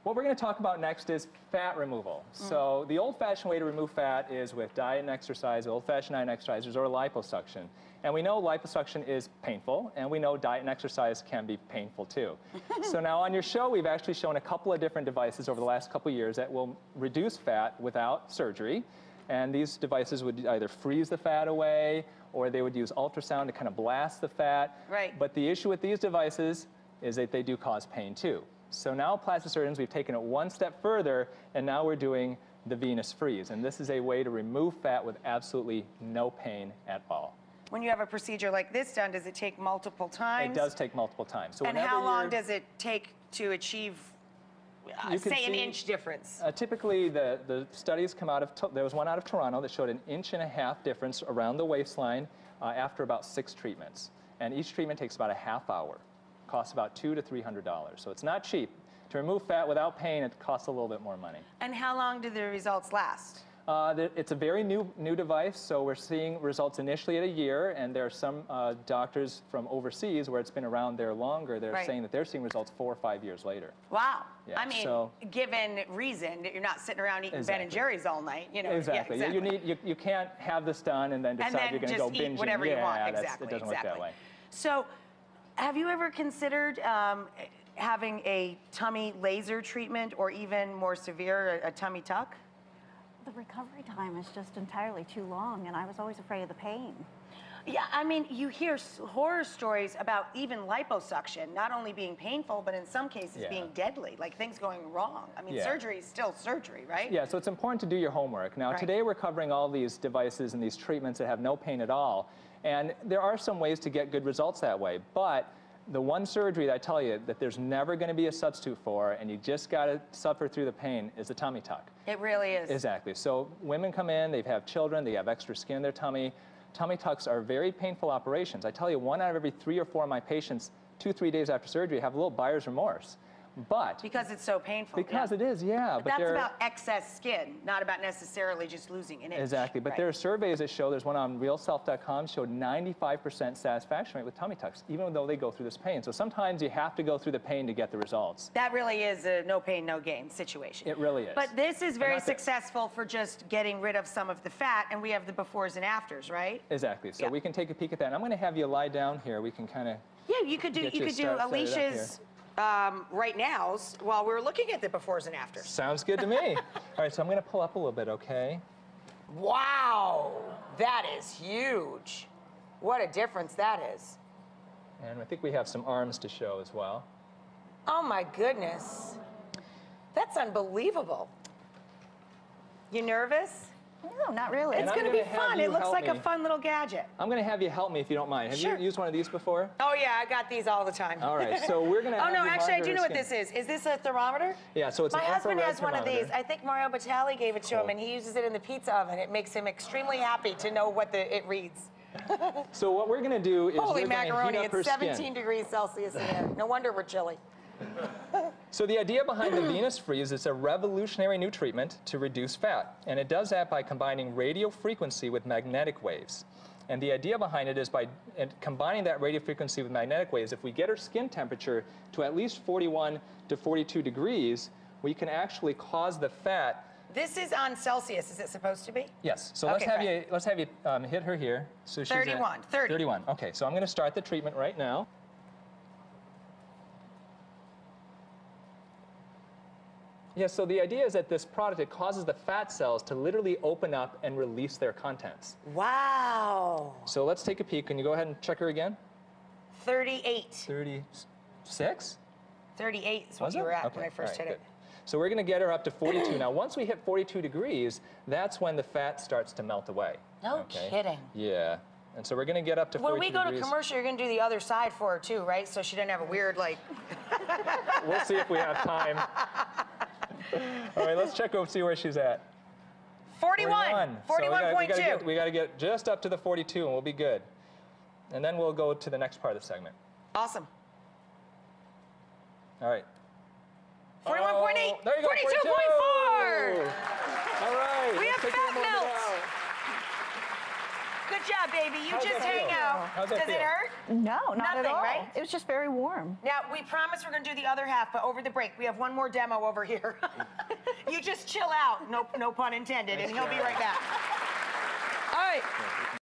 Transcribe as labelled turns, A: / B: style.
A: What we're going to talk about next is fat removal. So the old-fashioned way to remove fat is with diet and exercise, old-fashioned diet and exercises, or liposuction. And we know liposuction is painful, and we know diet and exercise can be painful too. So now on your show, we've actually shown a couple of different devices over the last couple of years that will reduce fat without surgery. And these devices would either freeze the fat away, or they would use ultrasound to kind of blast the fat.
B: Right.
A: But the issue with these devices is that they do cause pain too. So now plastic surgeons, we've taken it one step further, and now we're doing the venous freeze. And this is a way to remove fat with absolutely no pain at all.
B: When you have a procedure like this done, does it take multiple times?
A: It does take multiple times. So
B: and how long does it take to achieve, say, an inch difference?
A: Typically, the studies come out of, there was one out of Toronto that showed an 1.5 inch difference around the waistline after about 6 treatments. And each treatment takes about a half hour. Costs about $200 to $300. So it's not cheap. To remove fat without pain, it costs a little bit more money.
B: And how long do the results last?
A: It's a very new device, so we're seeing results initially at a year, and there are some doctors from overseas where it's been around there longer. They're saying that they're seeing results 4 or 5 years later.
B: Wow.
A: Yeah,
B: I mean, given reason that you're not sitting around eating Ben and Jerry's all night, you know.
A: Exactly.
B: Yeah, exactly.
A: You can't have this done and then decide you're going to go binging.
B: Eat whatever you want. Exactly.
A: It doesn't work that way.
B: So, have you ever considered having a tummy laser treatment, or even more severe, a tummy tuck?
C: The recovery time is just entirely too long, and I was always afraid of the pain.
B: Yeah, I mean, you hear horror stories about even liposuction not only being painful, but in some cases being deadly, like things going wrong. I mean, surgery is still surgery, right?
A: Yeah, so it's important to do your homework. Now, today we're covering all these devices and these treatments that have no pain at all. And there are some ways to get good results that way, but the one surgery that I tell you that there's never going to be a substitute for, and you just got to suffer through the pain, is the tummy tuck.
B: It really is.
A: Exactly. So women come in, they have children, they have extra skin in their tummy. Tummy tucks are very painful operations. I tell you, 1 out of every 3 or 4 of my patients, 2-3 days after surgery, have a little buyer's remorse. But
B: because it's so painful.
A: Because it is, yeah.
B: But that's about excess skin, not about necessarily just losing an inch.
A: Exactly. But there are surveys that show, there's one on realself.com, showed 95% satisfaction rate with tummy tucks, even though they go through this pain. So sometimes you have to go through the pain to get the results.
B: That really is a no pain, no gain situation.
A: It really is.
B: But this is very successful for just getting rid of some of the fat, and we have the befores and afters, right?
A: Exactly. So we can take a peek at that. And I'm going to have you lie down here. We can kind of
B: you could do Alicia's right nows while we're looking at the befores and afters.
A: Sounds good to me. All right, so I'm going to pull up a little bit, okay?
B: Wow, that is huge. What a difference that is.
A: And I think we have some arms to show as well.
B: Oh my goodness. That's unbelievable. You nervous?
C: No, not really.
B: It's going to be fun. It looks like a fun little gadget.
A: I'm going to have you help me if you don't mind. Have you used one of these before?
B: Oh, yeah, I got these all the time.
A: All right, so we're going to
B: Oh, no, actually, I do know what this is. Is this a thermometer?
A: Yeah, so it's an infrared
B: My husband has one of
A: thermometer.
B: these. I think Mario Batali gave it to him, and he uses it in the pizza oven. It makes him extremely happy to know what it reads.
A: So what we're going to do is
B: Holy
A: we're going to
B: macaroni,
A: heat up her
B: it's 17
A: skin.
B: degrees Celsius in here. No wonder we're chilly.
A: So the idea behind the venous freeze is a revolutionary new treatment to reduce fat. And it does that by combining radio frequency with magnetic waves. And the idea behind it is by combining that radio frequency with magnetic waves, if we get her skin temperature to at least 41 to 42 degrees, we can actually cause the fat.
B: This is on Celsius, is it supposed to be?
A: Yes. So let's have you hit her here. So she's
B: 31.
A: 31. Okay, so I'm going to start the treatment right now. Yeah, so the idea is that this product, it causes the fat cells to literally open up and release their contents.
B: Wow.
A: So let's take a peek. Can you go ahead and check her again?
B: 38.
A: 36?
B: 38 is what you were at when I first hit it.
A: So we're going to get her up to 42. Now, once we hit 42 degrees, that's when the fat starts to melt away.
B: No kidding.
A: Yeah. And so we're going to get up to 42 degrees.
B: When we go to commercial, you're going to do the other side for her, too, right? So she doesn't have a weird, like...
A: We'll see if we have time. All right, let's check over, see where she's at.
B: 41. 41.2.
A: So we got to get just up to the 42, and we'll be good. And then we'll go to the next part of the segment.
B: Awesome.
A: All right.
B: 41.8.
A: There you go.
B: 42.4.
A: All right.
B: We have fat melt. Good Good job, baby. You
A: How's
B: just
A: that
B: hang
A: feel?
B: out.
A: How's that
B: Does it
A: feel?
B: hurt?
C: No, not
B: Nothing,
C: at all.
B: right?
C: It was just very warm.
B: Now, we promise we're going to do the other half, but over the break, we have one more demo over here. You just chill out, no pun intended, and he'll be right back.